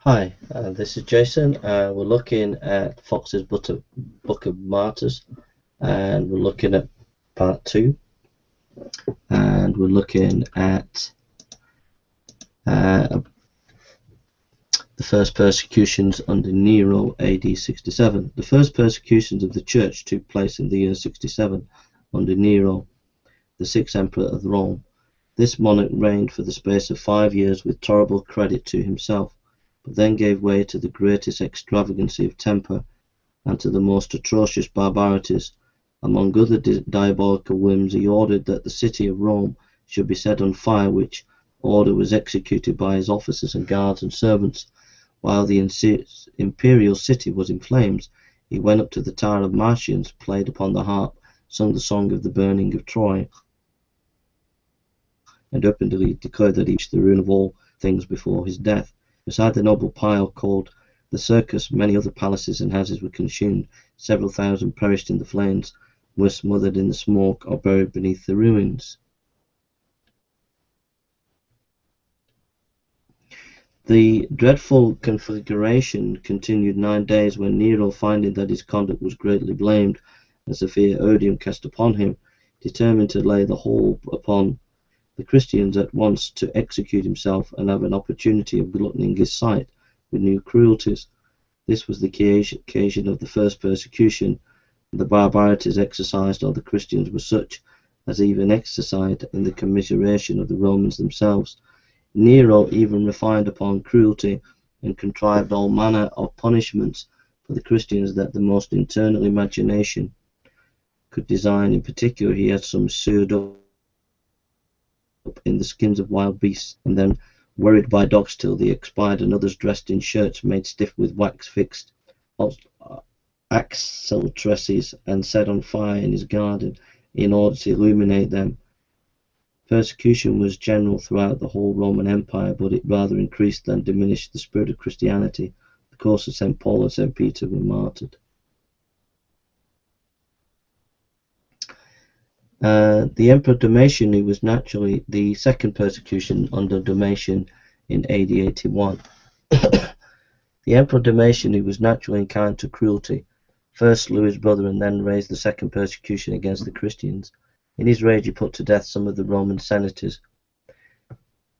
Hi, this is Jason. We're looking at Fox's Book of Martyrs, and we're looking at part 2, and we're looking at uh, the first persecutions under Nero, AD 67. The first persecutions of the church took place in the year 67 under Nero, the sixth emperor of Rome. This monarch reigned for the space of 5 years with tolerable credit to himself, but then gave way to the greatest extravagancy of temper and to the most atrocious barbarities. Among other diabolical whims, he ordered that the city of Rome should be set on fire, which order was executed by his officers and guards and servants. While the imperial city was in flames, he went up to the tower of Martians, played upon the harp, sung the song of the burning of Troy, and openly declared that he reached the ruin of all things before his death. Beside the noble pile called the Circus, many other palaces and houses were consumed. Several thousand perished in the flames, were smothered in the smoke, or buried beneath the ruins. The dreadful conflagration continued 9 days, when Nero, finding that his conduct was greatly blamed, and severe odium cast upon him, determined to lay the whole upon the Christians at once, to execute himself and have an opportunity of gluttoning his sight with new cruelties. This was the occasion of the first persecution, and the barbarities exercised on the Christians were such as even exercised in the commiseration of the Romans themselves. Nero even refined upon cruelty, and contrived all manner of punishments for the Christians that the most internal imagination could design. In particular, he had some sewed up in the skins of wild beasts, and then worried by dogs till they expired, and others dressed in shirts made stiff with wax fixed axle tresses, and set on fire in his garden in order to illuminate them. Persecution was general throughout the whole Roman Empire, but it rather increased than diminished the spirit of Christianity. The course of St. Paul and St. Peter were martyred. The Emperor Domitian, who was naturally the second persecution under Domitian in AD 81. The Emperor Domitian, who was naturally inclined to cruelty, first slew his brother and then raised the second persecution against the Christians. In his rage he put to death some of the Roman senators,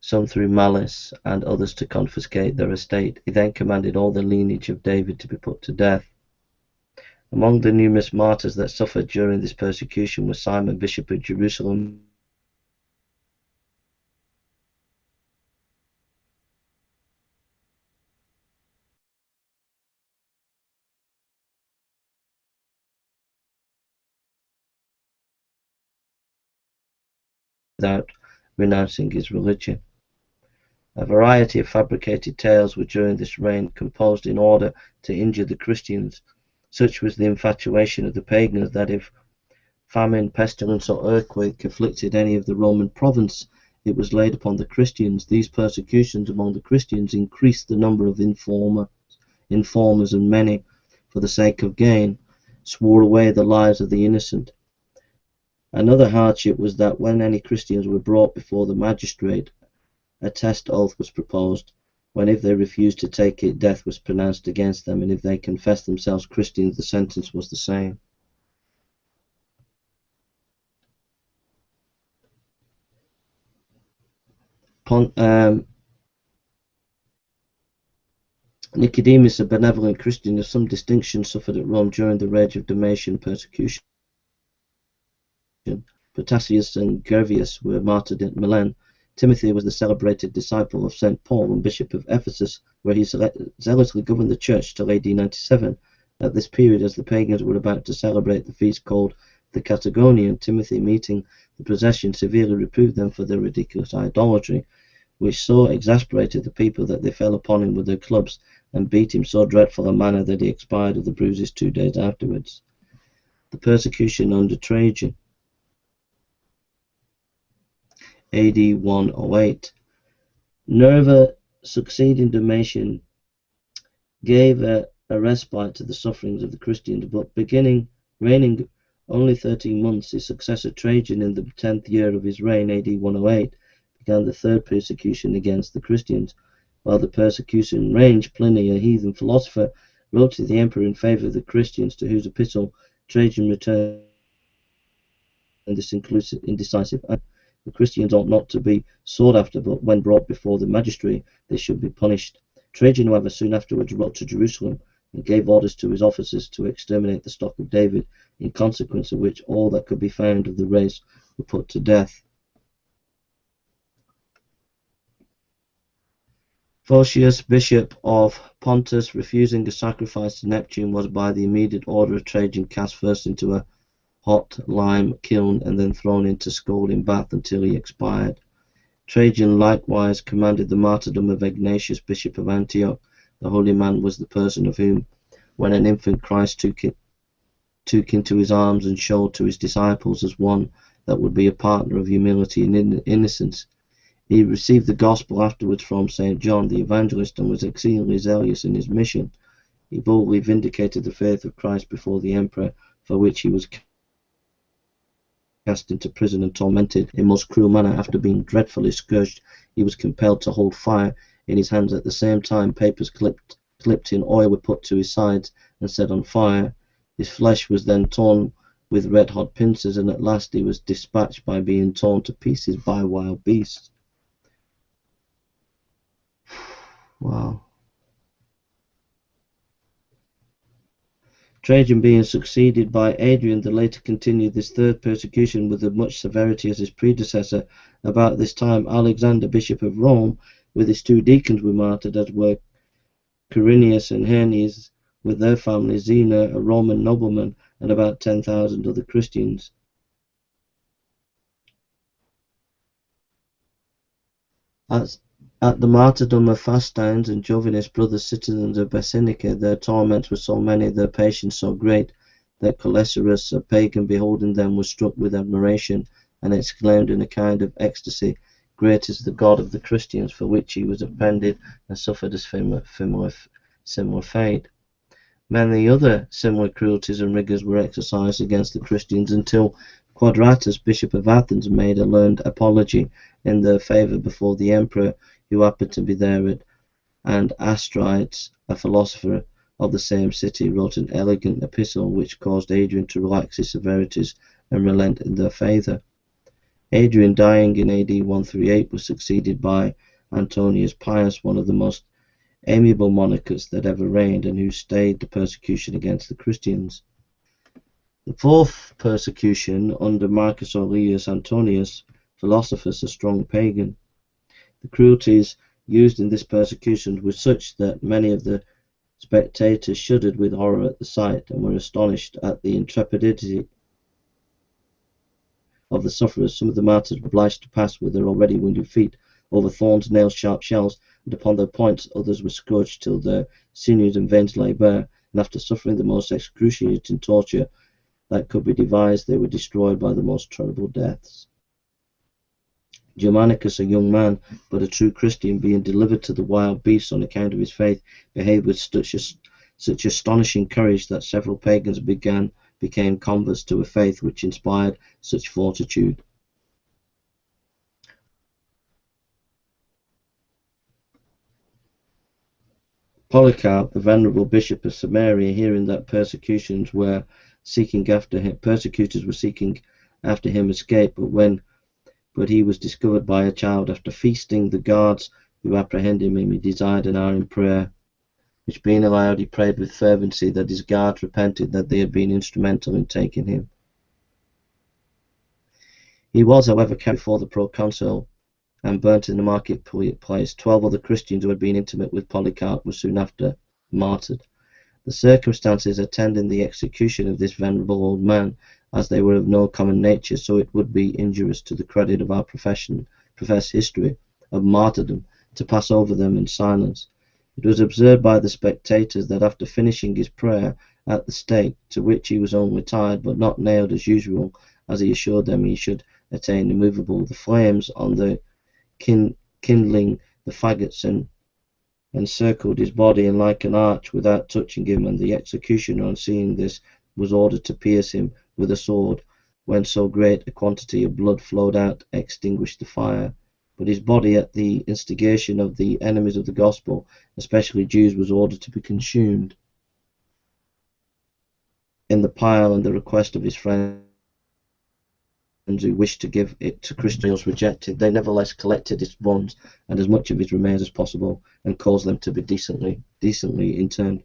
some through malice, and others to confiscate their estate. He then commanded all the lineage of David to be put to death. Among the numerous martyrs that suffered during this persecution was Simon, Bishop of Jerusalem, without renouncing his religion. A variety of fabricated tales were during this reign composed in order to injure the Christians. Such was the infatuation of the pagans that if famine, pestilence, or earthquake afflicted any of the Roman province, it was laid upon the Christians. These persecutions among the Christians increased the number of informers, and many, for the sake of gain, swore away the lives of the innocent. Another hardship was that when any Christians were brought before the magistrate, a test oath was proposed, when if they refused to take it, death was pronounced against them, and if they confessed themselves Christians, the sentence was the same. Nicodemus, a benevolent Christian of some distinction, suffered at Rome during the rage of Domitian persecution. Protasius and Gervius were martyred at Milan. Timothy was the celebrated disciple of St. Paul and Bishop of Ephesus, where he zealously governed the church till AD 97. At this period, as the pagans were about to celebrate the feast called the Catagonian, Timothy, meeting the procession, severely reproved them for their ridiculous idolatry, which so exasperated the people that they fell upon him with their clubs, and beat him so dreadful a manner that he expired of the bruises 2 days afterwards. The persecution under Trajan, AD 108. Nerva, succeeding Domitian, gave a respite to the sufferings of the Christians, but reigning only 13 months, his successor Trajan, in the 10th year of his reign, AD 108, began the third persecution against the Christians. While the persecution raged, Pliny, a heathen philosopher, wrote to the emperor in favour of the Christians, to whose epistle Trajan returned this indecisive answer: the Christians ought not to be sought after, but when brought before the magistrate they should be punished. Trajan, however, soon afterwards wrote to Jerusalem and gave orders to his officers to exterminate the stock of David, in consequence of which all that could be found of the race were put to death. Photius, bishop of Pontus, refusing a sacrifice to Neptune, was by the immediate order of Trajan cast first into a hot lime kiln and then thrown into scalding bath until he expired. Trajan likewise commanded the martyrdom of Ignatius, bishop of Antioch. The holy man was the person of whom, when an infant, Christ took into his arms and showed to his disciples as one that would be a partner of humility and innocence. He received the gospel afterwards from St. John the Evangelist and was exceedingly zealous in his mission. He boldly vindicated the faith of Christ before the emperor, for which he was cast into prison and tormented in most cruel manner. After being dreadfully scourged, he was compelled to hold fire in his hands. At the same time, papers clipped in oil were put to his sides and set on fire. His flesh was then torn with red-hot pincers, and at last he was dispatched by being torn to pieces by wild beasts. Wow. Trajan being succeeded by Adrian, the later continued this third persecution with as much severity as his predecessor. About this time, Alexander, bishop of Rome, with his 2 deacons, were martyred, as were Quirinius and Hermes with their family, Zeno, a Roman nobleman, and about 10,000 other Christians. At the martyrdom of Faustines and Jovinus, brothers citizens of Basinica, their torments were so many, their patience so great, that Coelecerus, a pagan, beholding them, was struck with admiration, and exclaimed in a kind of ecstasy, "Great is the God of the Christians," for which he was offended and suffered a similar fate. Many other similar cruelties and rigours were exercised against the Christians until Quadratus, bishop of Athens, made a learned apology in their favour before the emperor, who happened to be there, and Astrides, a philosopher of the same city, wrote an elegant epistle which caused Adrian to relax his severities and relent in their favour. Adrian, dying in AD 138, was succeeded by Antonius Pius, one of the most amiable monarchs that ever reigned, and who stayed the persecution against the Christians. The fourth persecution, under Marcus Aurelius Antonius, Philosophus, a strong pagan. The cruelties used in this persecution were such that many of the spectators shuddered with horror at the sight, and were astonished at the intrepidity of the sufferers. Some of the martyrs were obliged to pass with their already wounded feet over thorns, nails, sharp shells, and upon their points others were scourged till their sinews and veins lay bare, and after suffering the most excruciating torture that could be devised, they were destroyed by the most terrible deaths. Germanicus, a young man, but a true Christian, being delivered to the wild beasts on account of his faith, behaved with such astonishing courage that several pagans became converts to a faith which inspired such fortitude. Polycarp, the venerable bishop of Samaria, hearing that persecutors were seeking after him, escaped, but he was discovered by a child. After feasting the guards who apprehended him, he desired an hour in prayer, which being allowed, he prayed with fervency that his guards repented that they had been instrumental in taking him. He was, however, carried before the proconsul and burnt in the marketplace. 12 other Christians who had been intimate with Polycarp were soon after martyred. The circumstances attending the execution of this venerable old man, as they were of no common nature, so it would be injurious to the credit of our professed history of martyrdom to pass over them in silence. It was observed by the spectators that after finishing his prayer at the stake, to which he was only tied but not nailed as usual, as he assured them he should attain immovable, the flames on the kindling the faggots and encircled his body in like an arch without touching him, and the executioner, on seeing this, was ordered to pierce him with a sword, when so great a quantity of blood flowed out, extinguished the fire. but his body, at the instigation of the enemies of the gospel, especially Jews, was ordered to be consumed in the pile, and the request of his friends who wished to give it to Christians was rejected. They nevertheless collected his bones and as much of his remains as possible, and caused them to be decently interred.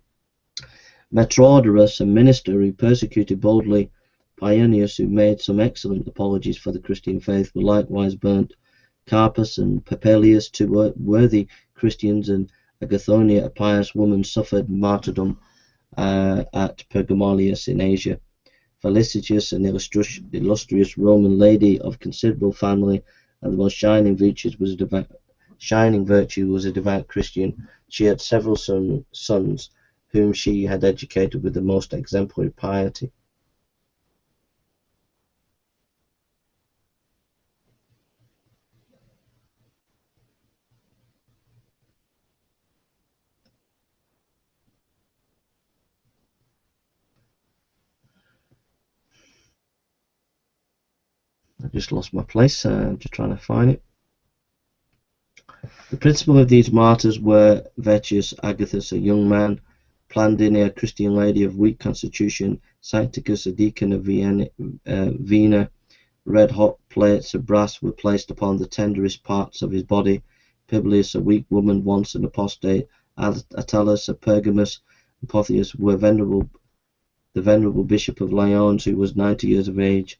MARTYRS, a minister who persecuted boldly pioneers who made some excellent apologies for the Christian faith, were likewise burnt. Carpus and Papelius, two worthy Christians, and Agathonia, a pious woman, suffered martyrdom at Pergamalius in Asia. Felicitas, an illustrious Roman lady of considerable family and the most shining virtue, was a devout Christian. She had several sons whom she had educated with the most exemplary piety. I just lost my place, just trying to find it. The principal of these martyrs were Vettius Agathus, a young man, Plandina, a Christian lady of weak constitution, Sancticus, a deacon of Vina. Red-hot plates of brass were placed upon the tenderest parts of his body. Publius, a weak woman, once an apostate, Attalus, a Pergamus, and Pothius were the venerable bishop of Lyons, who was 90 years of age.